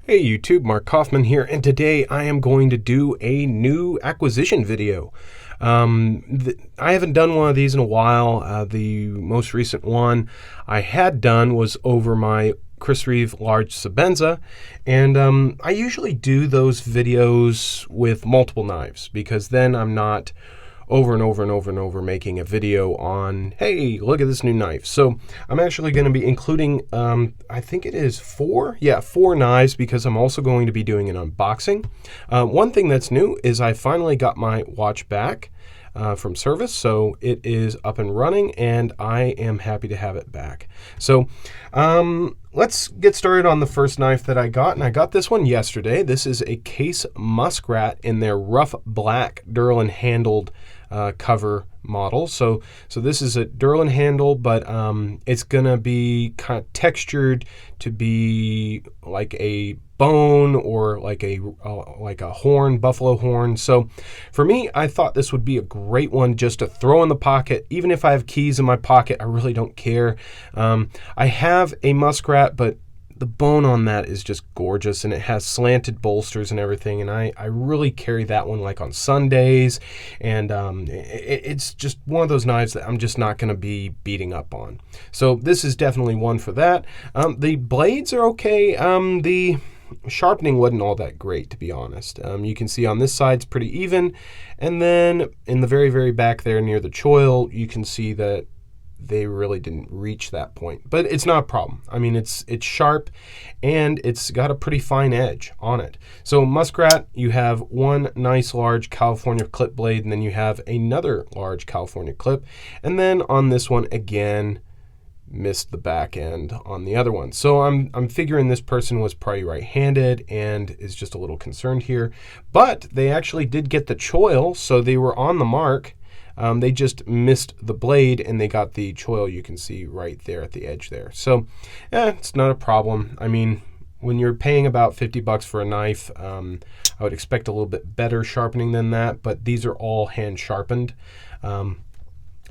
Hey YouTube, Mark Kaufman here, and today I am going to do a new acquisition video. I haven't done one of these in a while. The most recent one I had done was over my Chris Reeves large Sebenza, and I usually do those videos with multiple knives because then I'm not over and over and over and over making a video on, hey, look at this new knife. So I'm actually going to be including, I think it is four knives, because I'm also going to be doing an unboxing. One thing that's new is I finally got my watch back from service, so it is up and running, and I am happy to have it back. So let's get started on the first knife that I got, and I got this one yesterday. This is a Case Muskrat in their rough black Durlin handled cover model. So this is a Durlin handle, but it's gonna be kind of textured to be like a bone or like a horn, buffalo horn. So for me, I thought this would be a great one just to throw in the pocket. Even if I have keys in my pocket, I really don't care. I have a Muskrat, but the bone on that is just gorgeous, and it has slanted bolsters and everything, and I really carry that one like on Sundays, and it's just one of those knives that I'm just not going to be beating up on. So this is definitely one for that. The blades are okay. The sharpening wasn't all that great, to be honest. You can see on this side it's pretty even, and then in the very, very back there near the choil, you can see that they really didn't reach that point, but it's not a problem. I mean, it's sharp, and it's got a pretty fine edge on it. So Muskrat, you have one nice large California clip blade, and then you have another large California clip, and then on this one again, missed the back end on the other one. So I'm figuring this person was probably right-handed and is just a little concerned here, but they actually did get the choil, so they were on the mark. They just missed the blade, and they got the choil, you can see right there at the edge there. So it's not a problem. I mean, when you're paying about 50 bucks for a knife, I would expect a little bit better sharpening than that, but these are all hand sharpened, and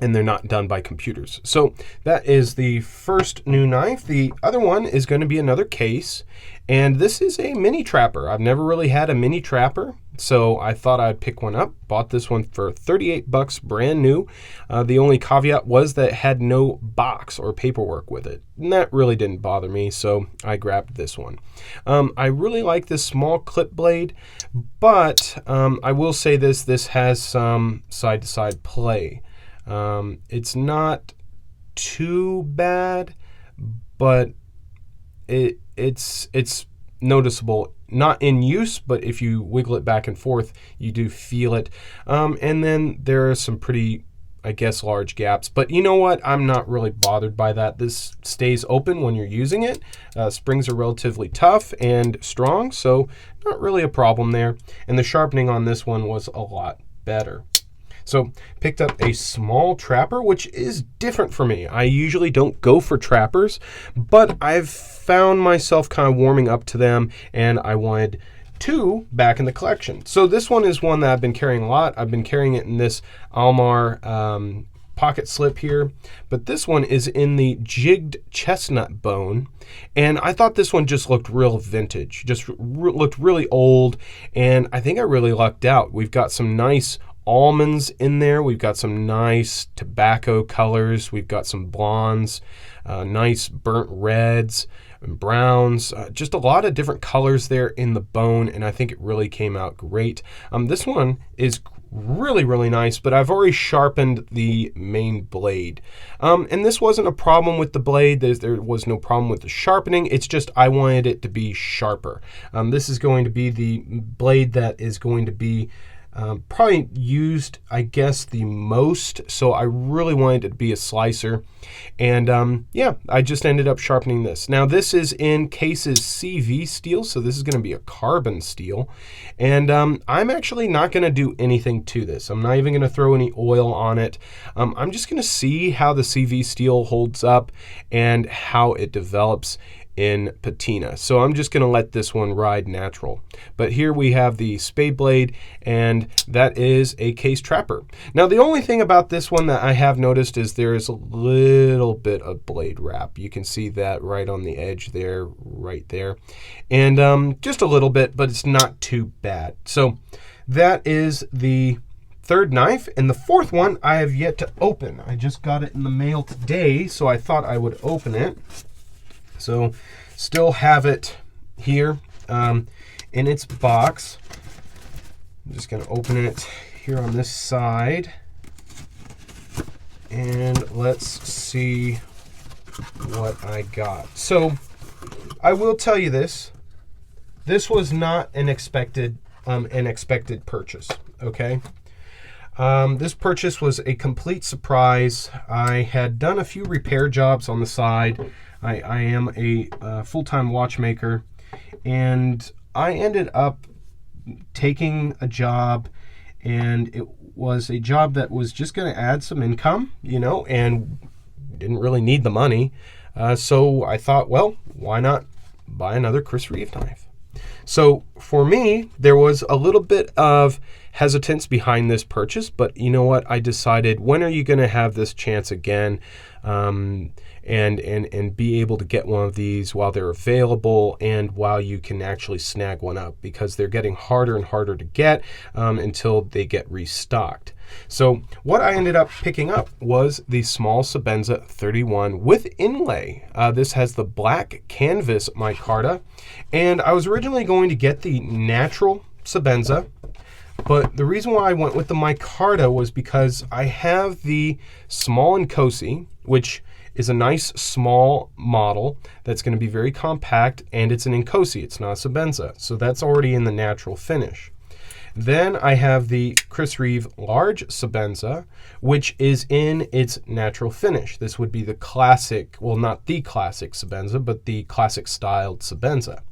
they're not done by computers. So that is the first new knife. The other one is going to be another Case, and this is a mini trapper. I've never really had a mini trapper, so I thought I'd pick one up. Bought this one for 38 bucks, brand new. The only caveat was that it had no box or paperwork with it, and that really didn't bother me, so I grabbed this one. I really like this small clip blade, but I will say this has some side-to-side play. It's not too bad, but it's noticeable, not in use, but if you wiggle it back and forth, you do feel it. And then there are some pretty, I guess, large gaps, but you know what? I'm not really bothered by that. This stays open when you're using it. Springs are relatively tough and strong, so not really a problem there. And the sharpening on this one was a lot better. So picked up a small trapper, which is different for me. I usually don't go for trappers, but I've found myself kind of warming up to them, and I wanted two back in the collection. So this one is one that I've been carrying a lot. I've been carrying it in this Almar pocket slip here, but this one is in the jigged chestnut bone, and I thought this one just looked real vintage, just looked really old, and I think I really lucked out. We've got some nice almonds in there. We've got some nice tobacco colors. We've got some blondes, nice burnt reds and browns, just a lot of different colors there in the bone, and I think it really came out great. This one is really, really nice, but I've already sharpened the main blade. And this wasn't a problem with the blade. There was no problem with the sharpening. It's just I wanted it to be sharper. This is going to be the blade that is going to be probably used, I guess, the most, so I really wanted it to be a slicer, and yeah, I just ended up sharpening this. Now this is in Case's CV steel, so this is going to be a carbon steel, and I'm actually not going to do anything to this. I'm not even going to throw any oil on it. I'm just going to see how the CV steel holds up and how it develops. in patina. So I'm just going to let this one ride natural. But here we have the spade blade, and that is a case trapper. Now the only thing about this one that I have noticed is there is a little bit of blade wrap. You can see that right on the edge there, right there. And just a little bit, but it's not too bad. So that is the third knife, and the fourth one I have yet to open. I just got it in the mail today, so I thought I would open it. So still have it here in its box. I'm just going to open it here on this side, and let's see what I got. So I will tell you this. This was not an expected purchase, okay? This purchase was a complete surprise. I had done a few repair jobs on the side. I am a full-time watchmaker, and I ended up taking a job, and it was a job that was just going to add some income, you know, and didn't really need the money. So I thought, well, why not buy another Chris Reeves knife? So for me, there was a little bit of hesitance behind this purchase, but you know what? I decided, when are you going to have this chance again, and be able to get one of these while they're available and while you can actually snag one up, because they're getting harder and harder to get until they get restocked. So what I ended up picking up was the small Sebenza 31 with inlay. This has the black canvas micarta, and I was originally going to get the natural Sebenza, but the reason why I went with the micarta was because I have the small Nkosi, which is a nice small model that's going to be very compact, and it's an Nkosi, it's not a Sebenza, so that's already in the natural finish. Then I have the Chris Reeves large Sebenza, which is in its natural finish. This would be the classic, well, not the classic Sebenza, but the classic styled Sebenza.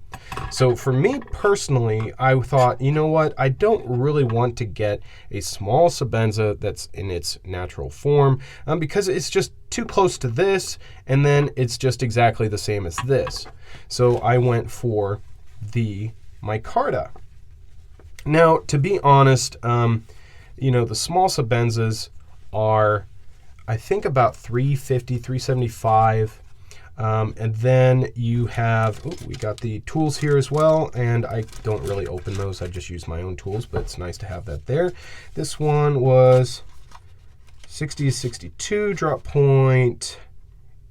So for me personally, I thought, you know what, I don't really want to get a small Sebenza that's in its natural form, because it's just too close to this, and then it's just exactly the same as this. So I went for the micarta. Now, to be honest, you know, the small Sebenzas are, I think, about $350, $375. And then you have, we got the tools here as well, and I don't really open those. I just use my own tools, but it's nice to have that there. This one was 60 to 62, drop point,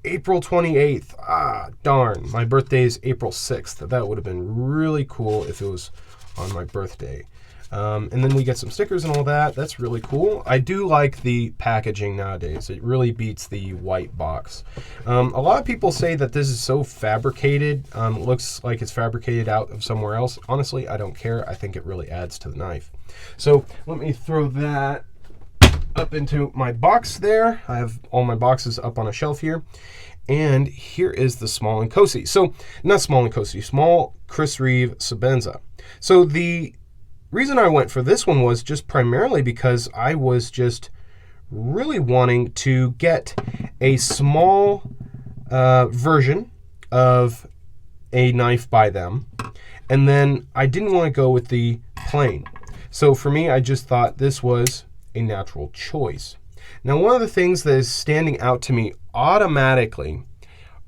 April 28th. Ah, darn, my birthday is April 6th. That would have been really cool if it was on my birthday. And then we get some stickers and all that. That's really cool. I do like the packaging nowadays. It really beats the white box. A lot of people say that this is so fabricated. It looks like it's fabricated out of somewhere else. Honestly, I don't care. I think it really adds to the knife. So let me throw that up into my box there. I have all my boxes up on a shelf here. And here is the small Nkosi. So, not small Nkosi, small Chris Reeves Sebenza. So the reason I went for this one was just primarily because I was just really wanting to get a small version of a knife by them. And then I didn't want to go with the plain. So for me, I just thought this was a natural choice. Now, one of the things that is standing out to me automatically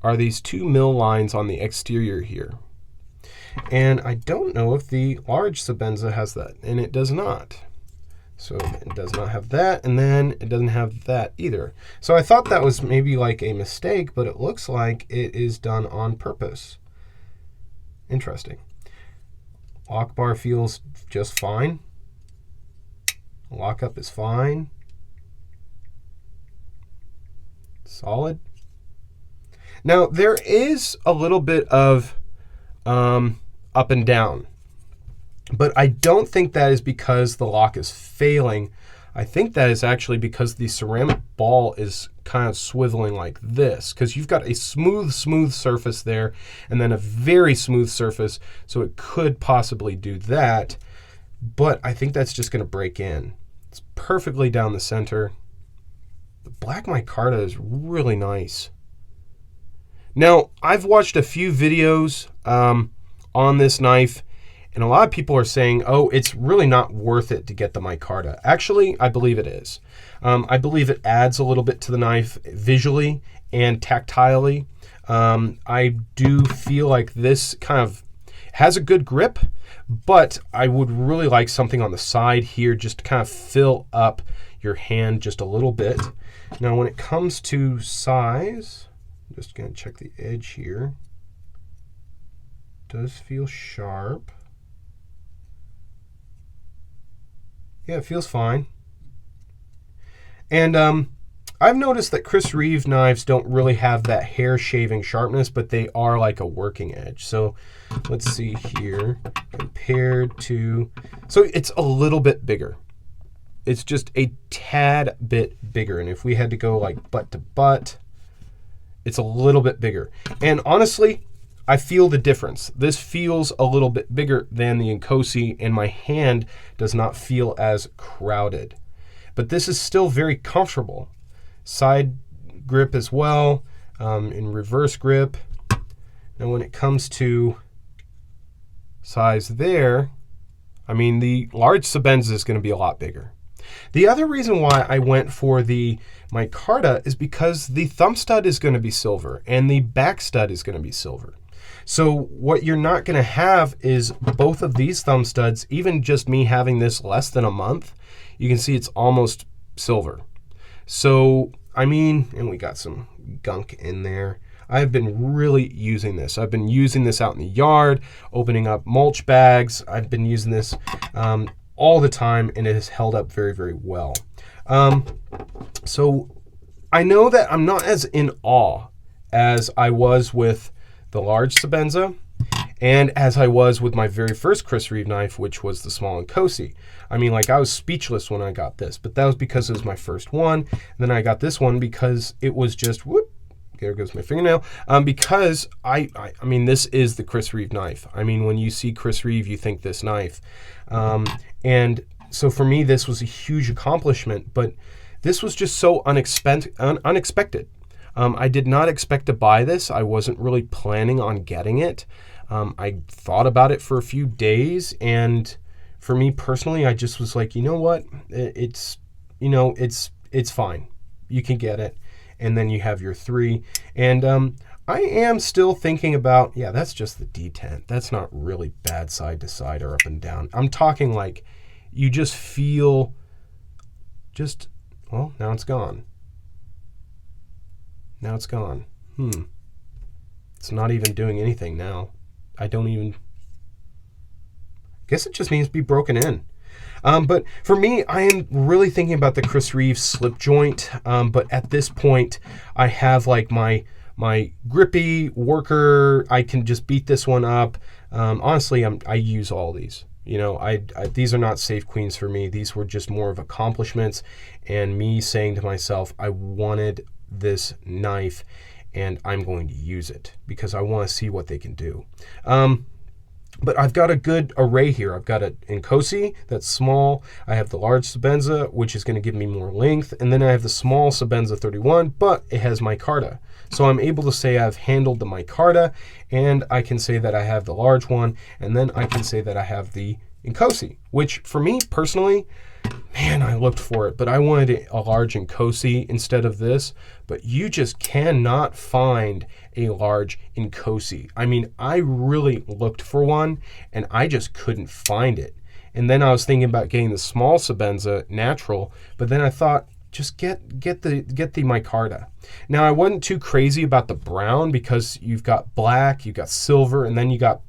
are these 2 mill lines on the exterior here. And I don't know if the large Sebenza has that, and it does not. So it does not have that, and then it doesn't have that either. So I thought that was maybe like a mistake, but it looks like it is done on purpose. Interesting. Lock bar feels just fine. Lockup is fine. Solid. Now there is a little bit of up and down, but I don't think that is because the lock is failing. I think that is actually because the ceramic ball is kind of swiveling like this, because you've got a smooth surface there and then a very smooth surface, so it could possibly do that, but I think that's just going to break in. It's perfectly down the center. The black micarta is really nice. Now, I've watched a few videos on this knife, and a lot of people are saying, oh, it's really not worth it to get the micarta. Actually, I believe it is. I believe it adds a little bit to the knife visually and tactilely. I do feel like this kind of has a good grip, but I would really like something on the side here just to kind of fill up your hand just a little bit. Now, when it comes to size, I'm just going to check the edge here. Does feel sharp. Yeah, it feels fine. And I've noticed that Chris Reeves knives don't really have that hair shaving sharpness, but they are like a working edge. So let's see here, compared to, so it's a little bit bigger. It's just a tad bit bigger. And if we had to go like butt to butt, it's a little bit bigger. And honestly, I feel the difference. This feels a little bit bigger than the Inkosi, and my hand does not feel as crowded. But this is still very comfortable. Side grip as well, in reverse grip. Now when it comes to size there, I mean, the large Sebenza is going to be a lot bigger. The other reason why I went for the micarta is because the thumb stud is going to be silver and the back stud is going to be silver. So what you're not going to have is both of these thumb studs. Even just me having this less than a month, you can see it's almost silver. So, I mean, and we got some gunk in there. I've been really using this. I've been using this out in the yard, opening up mulch bags. I've been using this all the time, and it has held up very, very well. So I know that I'm not as in awe as I was with the large Sebenza, and as I was with my very first Chris Reeves knife, which was the small Inkosi. I mean, like, I was speechless when I got this, but that was because it was my first one. And then I got this one because it was just, whoop, there goes my fingernail. Because I mean, this is the Chris Reeves knife. I mean, when you see Chris Reeves, you think this knife. And so for me, this was a huge accomplishment, but this was just so unexpected. I did not expect to buy this. I wasn't really planning on getting it. I thought about it for a few days, and for me personally, I just was like, you know what? It's fine. You can get it. And then you have your 3. And I am still thinking about, yeah, that's just the detent. That's not really bad side to side or up and down. I'm talking like you just feel just, well, now it's gone. Now it's gone. It's not even doing anything now. I guess it just needs to be broken in. But for me, I am really thinking about the Chris Reeves slip joint. But at this point, I have like my grippy worker. I can just beat this one up. Honestly, I use all these. You know, these are not safe queens for me. These were just more of accomplishments, and me saying to myself, I wanted this knife, and I'm going to use it because I want to see what they can do. But I've got a good array here. I've got an Inkosi that's small. I have the large Sebenza, which is going to give me more length. And then I have the small Sebenza 31, but it has micarta. So I'm able to say I've handled the micarta, and I can say that I have the large one, and then I can say that I have the Inkosi, which for me personally, man, I looked for it, but I wanted a large Inkosi instead of this. But you just cannot find a large Inkosi. I mean, I really looked for one, and I just couldn't find it. And then I was thinking about getting the small Sebenza natural, but then I thought, just get the micarta. Now, I wasn't too crazy about the brown because you've got black, you've got silver, and then you got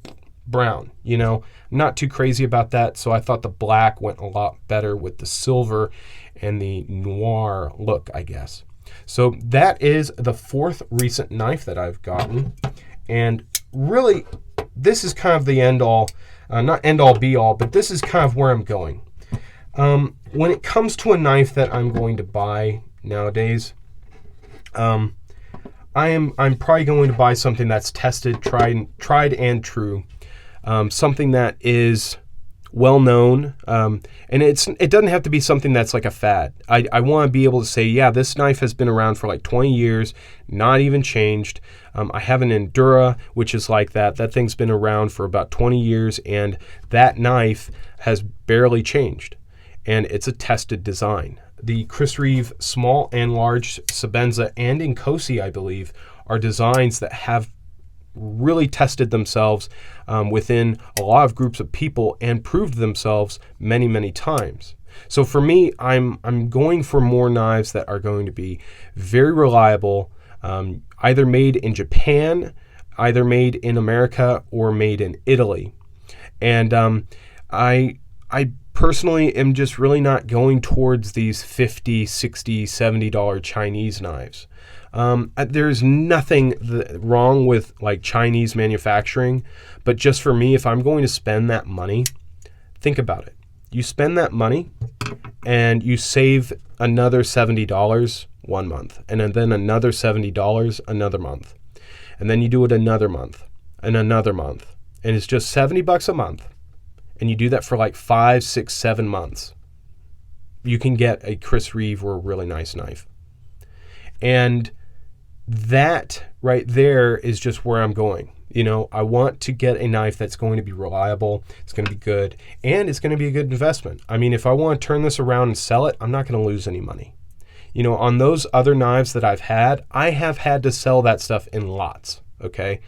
brown. You know, not too crazy about that, so I thought the black went a lot better with the silver and the noir look, I guess. So that is the 4th recent knife that I've gotten, and really this is kind of the end all, not end all be all, but this is kind of where I'm going. When it comes to a knife that I'm going to buy nowadays, I'm probably going to buy something that's tested, tried and true. Something that is well known, and it doesn't have to be something that's like a fad. I want to be able to say, yeah, this knife has been around for like 20 years, not even changed. I have an Endura, which is like that. That thing's been around for about 20 years, and that knife has barely changed, and it's a tested design. The Chris Reeve small and large Sebenza and Inkosi, I believe, are designs that have really tested themselves within a lot of groups of people and proved themselves many, many times. So for me, I'm going for more knives that are going to be very reliable, either made in Japan, either made in America, or made in Italy. And I personally am just really not going towards these $50, $60, $70 Chinese knives. There's nothing wrong with like Chinese manufacturing, but just for me, if I'm going to spend that money, think about it. You spend that money and you save another $70 one month, and then another $70 another month. And then you do it another month and another month. And it's just $70 a month. And you do that for like 5, 6, 7 months. You can get a Chris Reeve or a really nice knife. And that right there is just where I'm going. You know, I want to get a knife that's going to be reliable, it's going to be good, and it's going to be a good investment. I mean, if I want to turn this around and sell it, I'm not going to lose any money. You know, on those other knives that I've had, I have had to sell that stuff in lots, okay?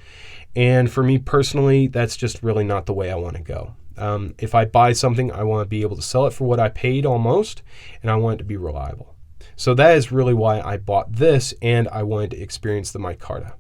And for me personally, that's just really not the way I want to go. If I buy something, I want to be able to sell it for what I paid almost, and I want it to be reliable. So that is really why I bought this, and I wanted to experience the micarta.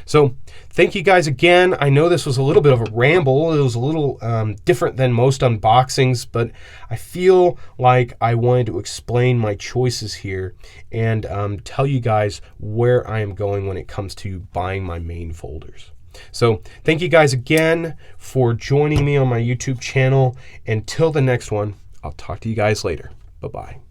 So thank you guys again. I know this was a little bit of a ramble. It was a little different than most unboxings, but I feel like I wanted to explain my choices here and tell you guys where I am going when it comes to buying my main folders. So thank you guys again for joining me on my YouTube channel. Until the next one, I'll talk to you guys later. Bye-bye.